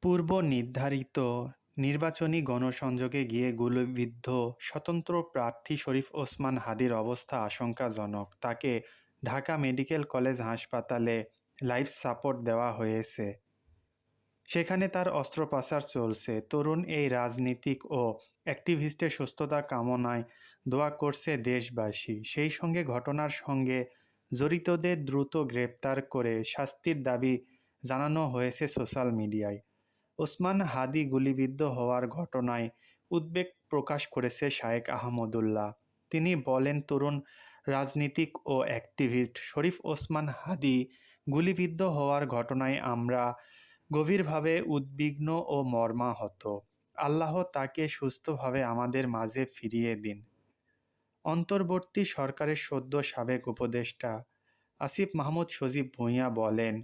পূর্ব নির্ধারিত নির্বাচনী গণসংযোগে গিয়ে গুলিবিদ্ধ স্বতন্ত্র প্রার্থী শরীফ ওসমান হাদির অবস্থা আশঙ্কাজনক। তাকে ঢাকা মেডিকেল কলেজ হাসপাতালে লাইফ সাপোর্ট দেওয়া হয়েছে। সেখানে তার অস্ত্রোপচার চলছে। তরুণ এই রাজনীতিক ও অ্যাক্টিভিস্টের সুস্থতা কামনায় দোয়া করছে দেশবাসী। সেই সঙ্গে ঘটনার সঙ্গে জড়িতদের দ্রুত গ্রেপ্তার করে শাস্তির দাবি জানানো হয়েছে সোশ্যাল মিডিয়ায়। ওসমান হাদি গুলিবিদ্ধ হওয়ার ঘটনায় উদ্বেগ প্রকাশ করেছে শায়েক আহমদুল্লাহ। তিনি বলেন, তরুণ রাজনীতিক ও অ্যাক্টিভিস্ট শরীফ ওসমান হাদি গুলিবিদ্ধ হওয়ার ঘটনায় আমরা গভীরভাবে উদ্বিগ্ন ও মর্মাহত। আল্লাহ তাকে সুস্থভাবে আমাদের মাঝে ফিরিয়ে দিন। অন্তর্বর্তী সরকারের সদ্য সাবেক উপদেষ্টা আসিফ মাহমুদ সজীব ভূঁইয়া বলেন,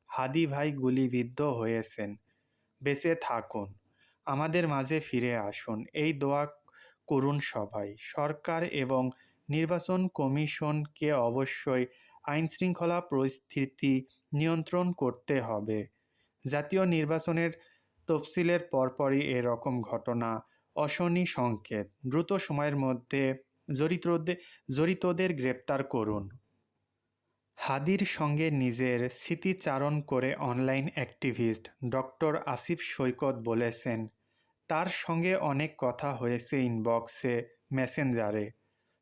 হাদি ভাই গুলিবিদ্ধ হয়েছেন, বেঁচে থাকুন, আমাদের মাঝে ফিরে আসুন, এই দোয়া করুন সবাই। সরকার এবং নির্বাচন কমিশনকে অবশ্যই আইনশৃঙ্খলা পরিস্থিতি নিয়ন্ত্রণ করতে হবে। জাতীয় নির্বাচনের তফসিলের পরপরই এরকম ঘটনা অশনি সংকেত। দ্রুত সময়ের মধ্যে জড়িতদের গ্রেপ্তার করুন। হাদির সঙ্গে নিজের স্মৃতিচারণ করে অনলাইন অ্যাক্টিভিস্ট ডক্টর আসিফ সৈকত বলেছেন, তার সঙ্গে অনেক কথা হয়েছে ইনবক্সে, মেসেঞ্জারে।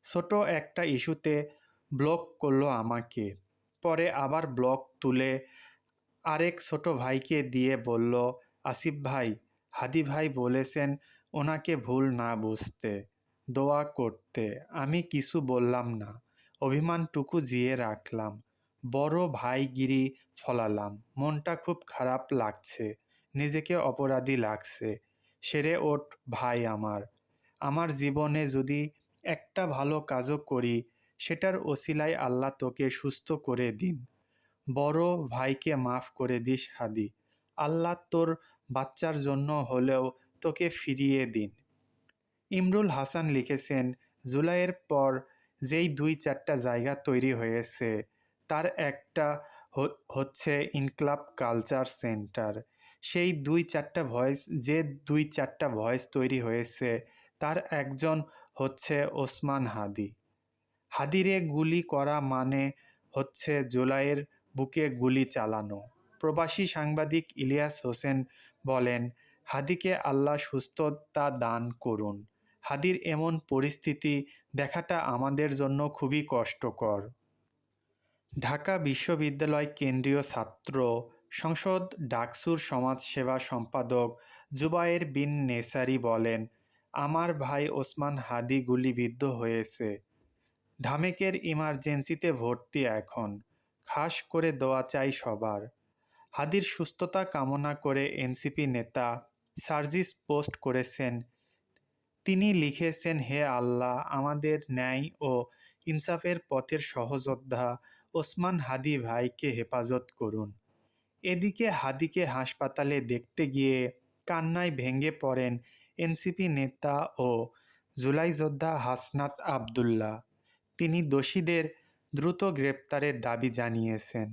ছোট একটা ইস্যুতে ব্লক করলো আমাকে, পরে আবার ব্লক তুলে আরেক ছোট ভাইকে দিয়ে বলল, আসিফ ভাই, হাদি ভাই বলেছেন ওনাকে ভুল না বুঝতে, দোয়া করতে। আমি কিছু বললাম না, অভিমানটুকু জিয়ে রাখলাম, বড় ভাইগিরি ফলালাম। মনটা খুব খারাপ লাগছে, নিজেকে অপরাধী লাগছে। সেরে ওঠ ভাই আমার। আমার জীবনে যদি একটা ভালো কাজও করি, সেটার ওসিলায় আল্লাহ তোকে সুস্থ করে দিন। বড় ভাইকে মাফ করে দিস হাদি, আল্লাহ তোর বাচ্চার জন্য হলেও তোকে ফিরিয়ে দিন। ইমরুল হাসান লিখেছেন, জুলাইয়ের পর যেই ২-৪টা জায়গা তৈরি হয়েছে, তার একটা হচ্ছে ইনকলাব কালচার সেন্টার। সেই ২-৪টা ভয়েস তৈরি হয়েছে, তার একজন হচ্ছে ওসমান হাদি। হাদিরে গুলি করা মানে হচ্ছে জুলাইয়ের বুকে গুলি চালানো। প্রবাসী সাংবাদিক ইলিয়াস হোসেন বলেন, হাদিকে আল্লাহ সুস্থতা দান করুন। হাদির এমন পরিস্থিতি দেখাটা আমাদের জন্য খুবই কষ্টকর। ঢাকা বিশ্ববিদ্যালয় কেন্দ্রীয় ছাত্র সংসদ ডাকসুর সমাজসেবা সম্পাদক জুবায়ের বিন নেসারি বলেন, আমার ভাই ওসমান হাদি গুলিবিদ্ধ হয়েছে। ঢামেকের ইমার্জেন্সিতে ভর্তি এখন। খাস করে দোয়া চাই সবার। হাদির সুস্থতা কামনা করে এনসিপি নেতা সার্জিস পোস্ট করেছেন। তিনি লিখেছেন, হে আল্লাহ, আমাদের ন্যায় ও ইনসাফের পথের সহযোদ্ধা ওসমান হাদি ভাইকে হেফাজত করুন। এদিকে হাদিকে হাসপাতালে দেখতে গিয়ে কান্নায় ভেঙে পড়েন এনসিপি নেতা ও জুলাই যোদ্ধা হাসনাত আবদুল্লাহ। তিনি দোষীদের দ্রুত গ্রেপ্তারের দাবি জানিয়েছেন।